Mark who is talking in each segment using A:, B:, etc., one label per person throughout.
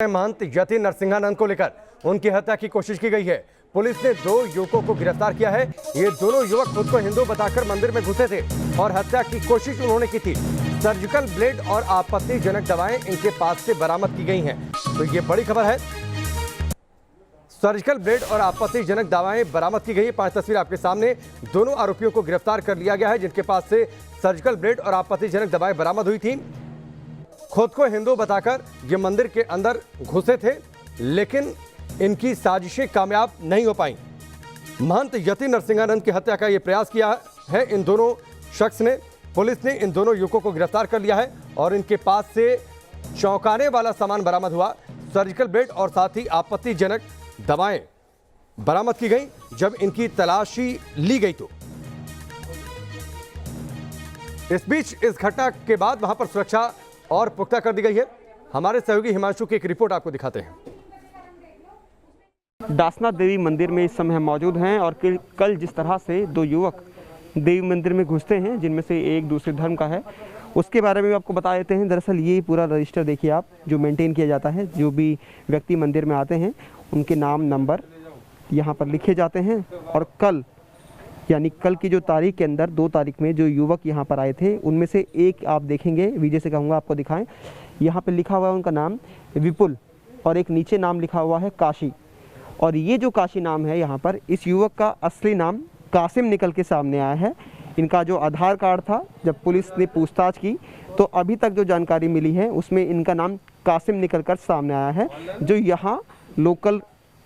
A: महंत यति नरसिंहानंद को लेकर उनकी हत्या की कोशिश की गई है। पुलिस ने 2 युवकों को गिरफ्तार किया है। ये दोनों युवक खुद को हिंदू बताकर मंदिर में घुसे थे और हत्या की कोशिश उन्होंने की थी। सर्जिकल ब्लेड और आपत्तिजनक दवाएं इनके पास से बरामद की गई हैं। तो ये बड़ी खबर है। सर्जिकल ब्लेड और आपत्तिजनक दवाएं बरामद की गई है। 5 तस्वीर आपके सामने। दोनों आरोपियों को गिरफ्तार कर लिया गया है, जिनके पास से सर्जिकल ब्लेड और आपत्तिजनक दवाएं बरामद हुई थी। खुद को हिंदू बताकर ये मंदिर के अंदर घुसे थे, लेकिन इनकी साजिशें कामयाब नहीं हो पाई। महंत यति नरसिंहानंद की हत्या का यह प्रयास किया है इन दोनों शख्स ने। पुलिस ने इन दोनों युवकों को गिरफ्तार कर लिया है और इनके पास से चौंकाने वाला सामान बरामद हुआ। सर्जिकल ब्लेड और साथ ही आपत्तिजनक दवाएं बरामद की गई। जब इनकी तलाशी ली गई तो इस बीच इस घटना के बाद वहां पर सुरक्षा और पुख्ता कर दी गई है। हमारे सहयोगी हिमांशु की एक रिपोर्ट आपको दिखाते हैं।
B: दासनाथ देवी मंदिर में इस समय हम मौजूद हैं और कल जिस तरह से 2 युवक देवी मंदिर में घुसते हैं, जिनमें से एक दूसरे धर्म का है, उसके बारे में आपको बता देते हैं। दरअसल ये पूरा रजिस्टर देखिए आप, जो मेंटेन किया जाता है। जो भी व्यक्ति मंदिर में आते हैं उनके नाम नंबर यहाँ पर लिखे जाते हैं और कल यानी कल की जो तारीख के अंदर 2 तारीख में जो युवक यहाँ पर आए थे, उनमें से एक आप देखेंगे, विजय से कहूँगा आपको दिखाएं। यहाँ पर लिखा हुआ है उनका नाम विपुल और एक नीचे नाम लिखा हुआ है काशी। और ये जो काशी नाम है, यहाँ पर इस युवक का असली नाम कासिम निकल के सामने आया है। इनका जो आधार कार्ड था, जब पुलिस ने पूछताछ की तो अभी तक जो जानकारी मिली है उसमें इनका नाम कासिम निकल कर सामने आया है, जो यहाँ लोकल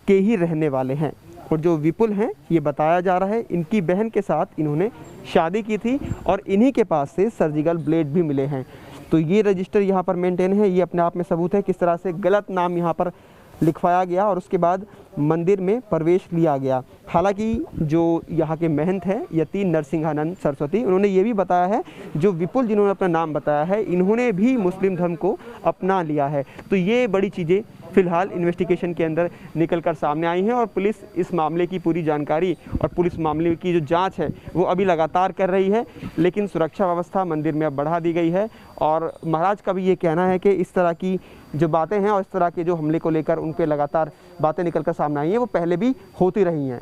B: के ही रहने वाले हैं। और जो विपुल हैं, ये बताया जा रहा है इनकी बहन के साथ इन्होंने शादी की थी और इन्हीं के पास से सर्जिकल ब्लेड भी मिले हैं। तो ये रजिस्टर यहाँ पर मेंटेन है। ये अपने आप में सबूत है किस तरह से गलत नाम यहाँ पर लिखवाया गया और उसके बाद मंदिर में प्रवेश लिया गया। हालांकि जो यहाँ के महंत हैं यति नरसिंहानंद सरस्वती, उन्होंने ये भी बताया है जो विपुल जिन्होंने अपना नाम बताया है, इन्होंने भी मुस्लिम धर्म को अपना लिया है। तो ये बड़ी चीज़ें फिलहाल इन्वेस्टिगेशन के अंदर निकलकर सामने आई हैं और पुलिस इस मामले की पूरी जानकारी और पुलिस मामले की जो जांच है वो अभी लगातार कर रही है। लेकिन सुरक्षा व्यवस्था मंदिर में अब बढ़ा दी गई है और महाराज का भी ये कहना है कि इस तरह की जो बातें हैं और इस तरह के जो हमले को लेकर उन पर लगातार बातें निकलकर सामने आई हैं, वो पहले भी होती रही हैं।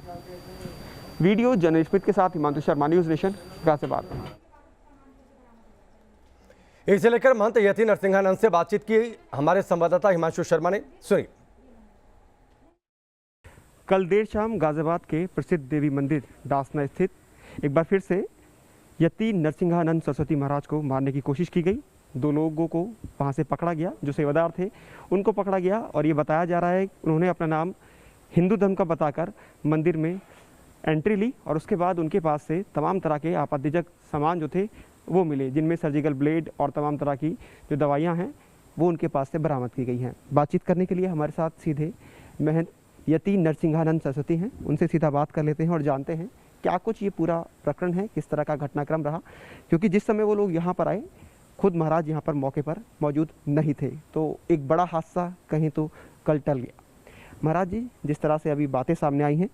B: वीडियो जर्नलिस्ट के साथ हिमांशु शर्मा, न्यूज़ नेशन, गाजियाबाद।
A: इसे लेकर महंत यति नरसिंहानंद से बातचीत की हमारे संवाददाता हिमांशु शर्मा ने। सुनिए।
B: कल देर शाम गाजियाबाद के प्रसिद्ध देवी मंदिर दासना स्थित एक बार फिर से यति नरसिंहानंद सरस्वती महाराज को मारने की कोशिश की गई। 2 लोगों को वहां से पकड़ा गया, जो सेवादार थे उनको पकड़ा गया और ये बताया जा रहा है उन्होंने अपना नाम हिंदू धर्म का बताकर मंदिर में एंट्री ली और उसके बाद उनके पास से तमाम तरह के आपत्तिजनक सामान जो थे वो मिले, जिनमें सर्जिकल ब्लेड और तमाम तरह की जो दवाइयाँ हैं वो उनके पास से बरामद की गई हैं। बातचीत करने के लिए हमारे साथ सीधे महंत यति नरसिंहानंद सरस्वती हैं, उनसे सीधा बात कर लेते हैं और जानते हैं क्या कुछ ये पूरा प्रकरण है, किस तरह का घटनाक्रम रहा। क्योंकि जिस समय वो लोग यहाँ पर आए, खुद महाराज यहाँ पर मौके पर मौजूद नहीं थे, तो एक बड़ा हादसा कहीं तो कल टल गया। महाराज जी, जिस तरह से अभी बातें सामने आई हैं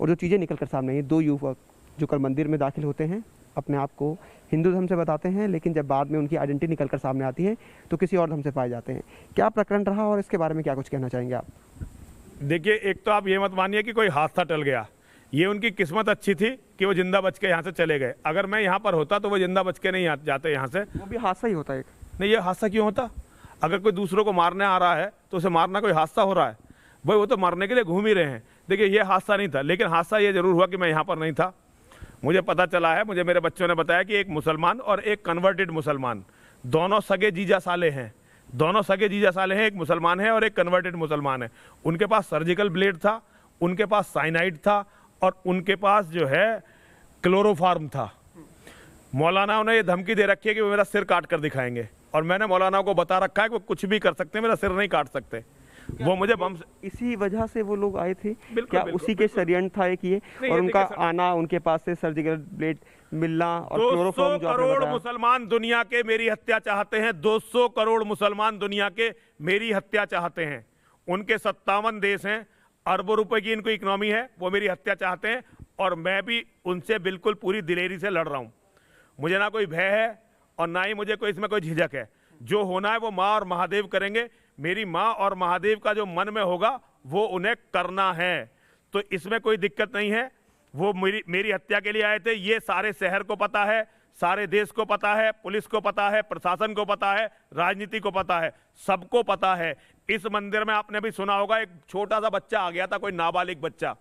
B: और जो चीज़ें निकल कर सामने आई हैं, 2 युवक जो कल मंदिर में दाखिल होते हैं अपने आप को हिंदू धर्म से बताते हैं, लेकिन जब बाद में उनकी आइडेंटिटी निकल कर सामने आती है तो किसी और धर्म से पाए जाते हैं। क्या प्रकरण रहा और इसके बारे में क्या कुछ कहना चाहेंगे आप?
C: देखिए, एक तो आप ये मत मानिए कि कोई हादसा टल गया। ये उनकी किस्मत अच्छी थी कि वो जिंदा बच के यहाँ से चले गए। अगर मैं यहाँ पर होता तो वो जिंदा बच के नहीं जाते यहाँ से।
B: वो भी हादसा ही होता है।
C: नहीं, ये हादसा क्यों होता? अगर कोई दूसरों को मारने आ रहा है तो उसे मारना कोई हादसा हो रहा है? भाई वो तो मरने के लिए घूम ही रहे हैं। देखिए, ये हादसा नहीं था, लेकिन हादसा ये जरूर हुआ कि मैं यहाँ पर नहीं था। मुझे पता चला है, मुझे मेरे बच्चों ने बताया कि एक मुसलमान और एक कन्वर्टेड मुसलमान, दोनों सगे जीजा साले हैं। दोनों सगे जीजा साले हैं, एक मुसलमान है और एक कन्वर्टेड मुसलमान है। उनके पास सर्जिकल ब्लेड था, उनके पास साइनाइड था और उनके पास जो है क्लोरोफार्म था। मौलाना ने ये धमकी दे रखी है कि वो मेरा सिर काट कर दिखाएंगे और मैंने मौलाना को बता रखा है कि वो कुछ भी कर सकते हैं, मेरा सिर नहीं काट सकते। वो मुझे बम
B: इसी वजह से वो लोग आए थे?
C: बिल्कुल,
B: क्या
C: बिल्कुल,
B: उसी के षड्यंत्र था एक ये और उनका आना, उनके पास से सर्जिकल ब्लेड मिलना और
C: 200 करोड़ मुसलमान दुनिया के मेरी हत्या चाहते हैं। 200 करोड़ मुसलमान दुनिया के मेरी हत्या चाहते हैं। उनके 57 देश हैं, अरबों रुपए की इनको इकोनॉमी है, वो मेरी हत्या चाहते हैं और मैं भी उनसे बिल्कुल पूरी दिलेरी से लड़ रहा हूं। मुझे ना कोई भय है और ना ही मुझे कोई इसमें कोई झिझक है। जो होना है वो माँ और महादेव करेंगे। मेरी माँ और महादेव का जो मन में होगा वो उन्हें करना है। तो इसमें कोई दिक्कत नहीं है। वो मेरी हत्या के लिए आए थे, ये सारे शहर को पता है, सारे देश को पता है, पुलिस को पता है, प्रशासन को पता है, राजनीति को पता है, सबको पता है। इस मंदिर में आपने भी सुना होगा, एक छोटा सा बच्चा आ गया था, कोई नाबालिग बच्चा,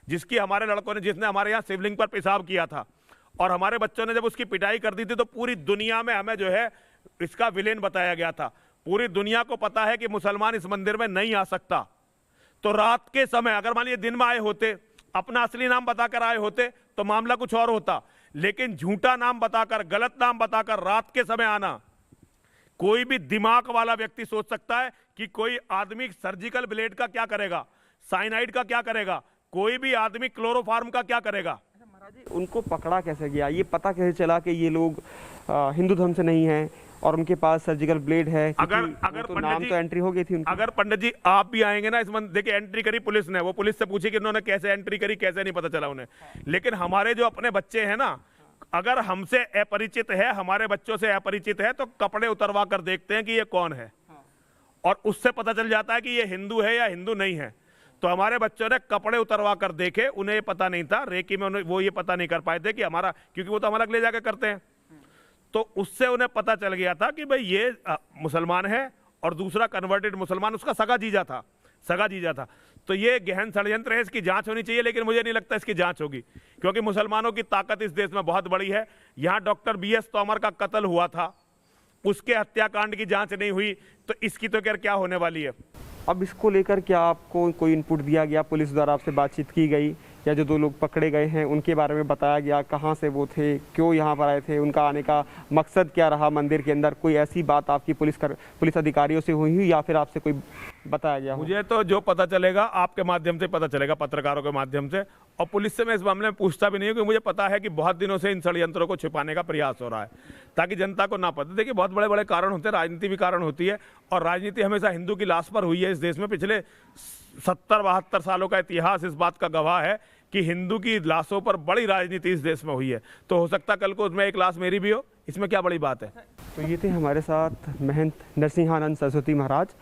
C: जिसकी हमारे लड़कों ने, जिसने हमारे यहाँ शिवलिंग पर पेशाब किया था, और हमारे बच्चों ने जब उसकी पिटाई कर दी थी तो पूरी दुनिया में हमें जो है इसका विलेन बताया गया था। पूरी दुनिया को पता है कि मुसलमान इस मंदिर में नहीं आ सकता। तो रात के समय अगर मान लीजिए दिन में आए होते, अपना असली नाम बताकर आए होते तो मामला कुछ और होता, लेकिन झूठा नाम बताकर, गलत नाम बताकर रात के समय आना, कोई भी दिमाग वाला व्यक्ति सोच सकता है कि कोई आदमी सर्जिकल ब्लेड का क्या करेगा, साइनाइड का क्या करेगा, कोई भी आदमी क्लोरोफार्म का क्या करेगा।
B: उनको पकड़ा कैसे गया, ये पता कैसे चला कि ये लोग हिंदू धर्म से नहीं हैं और उनके पास सर्जिकल ब्लेड है?
C: अगर
B: तो नाम तो एंट्री हो गई थी उनकी।
C: अगर पंडित जी आप भी आएंगे ना इस देखिए, एंट्री करी पुलिस ने, वो पुलिस से पूछे कि उन्होंने कैसे एंट्री करी, कैसे नहीं पता चला उन्हें। लेकिन हमारे जो अपने बच्चे हैं ना, अगर हमसे अपरिचित है, हमारे बच्चों से अपरिचित है, तो कपड़े उतरवा कर देखते हैं कि ये कौन है, और उससे पता चल जाता है कि ये हिंदू है या हिंदू नहीं है। तो हमारे बच्चों ने कपड़े उतरवा कर देखे, उन्हें ये पता नहीं था, रेकी में वो ये पता नहीं कर पाए थे कि हमारा, क्योंकि वो तो हमारा ले जाकर करते हैं, तो उससे उन्हें पता चल गया था कि भाई ये मुसलमान है, और दूसरा कन्वर्टेड मुसलमान उसका सगा जीजा था। तो ये गहन षड्यंत्र है, इसकी जांच होनी चाहिए, लेकिन मुझे नहीं लगता इसकी जांच होगी, क्योंकि मुसलमानों की ताकत इस देश में बहुत बड़ी है। यहाँ डॉक्टर BS तोमर का कत्ल हुआ था, उसके हत्याकांड की जांच नहीं हुई, तो इसकी तो क्या होने वाली है।
B: अब इसको लेकर क्या आपको कोई इनपुट दिया गया, पुलिस द्वारा आपसे बातचीत की गई, या जो 2 लोग पकड़े गए हैं उनके बारे में बताया गया, कहाँ से वो थे, क्यों यहाँ पर आए थे, उनका आने का मकसद क्या रहा मंदिर के अंदर? कोई ऐसी बात आपकी पुलिस अधिकारियों से हुई या फिर आपसे कोई बताया गया?
C: मुझे तो जो पता चलेगा आपके माध्यम से पता चलेगा, पत्रकारों के माध्यम से, और पुलिस से मैं इस मामले में पूछता भी नहीं हूँ, क्योंकि मुझे पता है कि बहुत दिनों से इन षड्यंत्रों को छिपाने का प्रयास हो रहा है, ताकि जनता को ना पता। देखिए, बहुत बड़े बड़े कारण होते हैं, राजनीति भी कारण होती है, और राजनीति हमेशा हिंदू की लाश पर हुई है इस देश में। पिछले 70-72 सालों का इतिहास इस बात का गवाह है कि हिंदू की लाशों पर बड़ी राजनीति इस देश में हुई है। तो हो सकता कल को उसमें एक लाश मेरी भी हो, इसमें क्या बड़ी बात है।
B: तो ये थे हमारे साथ महंत नरसिंहानंद सरस्वती महाराज,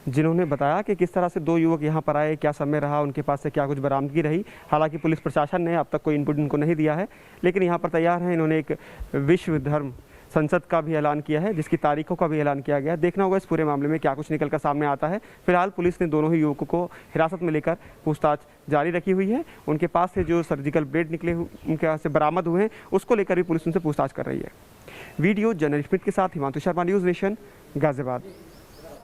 B: जिन्होंने बताया कि किस तरह से 2 युवक यहाँ पर आए, क्या समय रहा, उनके पास से क्या कुछ बरामदगी रही। हालांकि पुलिस प्रशासन ने अब तक कोई इनपुट इनको नहीं दिया है, लेकिन यहाँ पर तैयार हैं। इन्होंने एक विश्व धर्म संसद का भी ऐलान किया है, जिसकी तारीखों का भी ऐलान किया गया है। देखना होगा इस पूरे मामले में क्या कुछ निकलकर सामने आता है। फिलहाल पुलिस ने दोनों ही युवकों को हिरासत में लेकर पूछताछ जारी रखी हुई है। उनके पास से जो सर्जिकल ब्लेड निकले उनके पास से बरामद हुए हैं, उसको लेकर भी पुलिस उनसे पूछताछ कर रही है। वीडियो जर्नलिस्ट के साथ हिमांशु शर्मा, न्यूज़ नेशन, गाजियाबाद।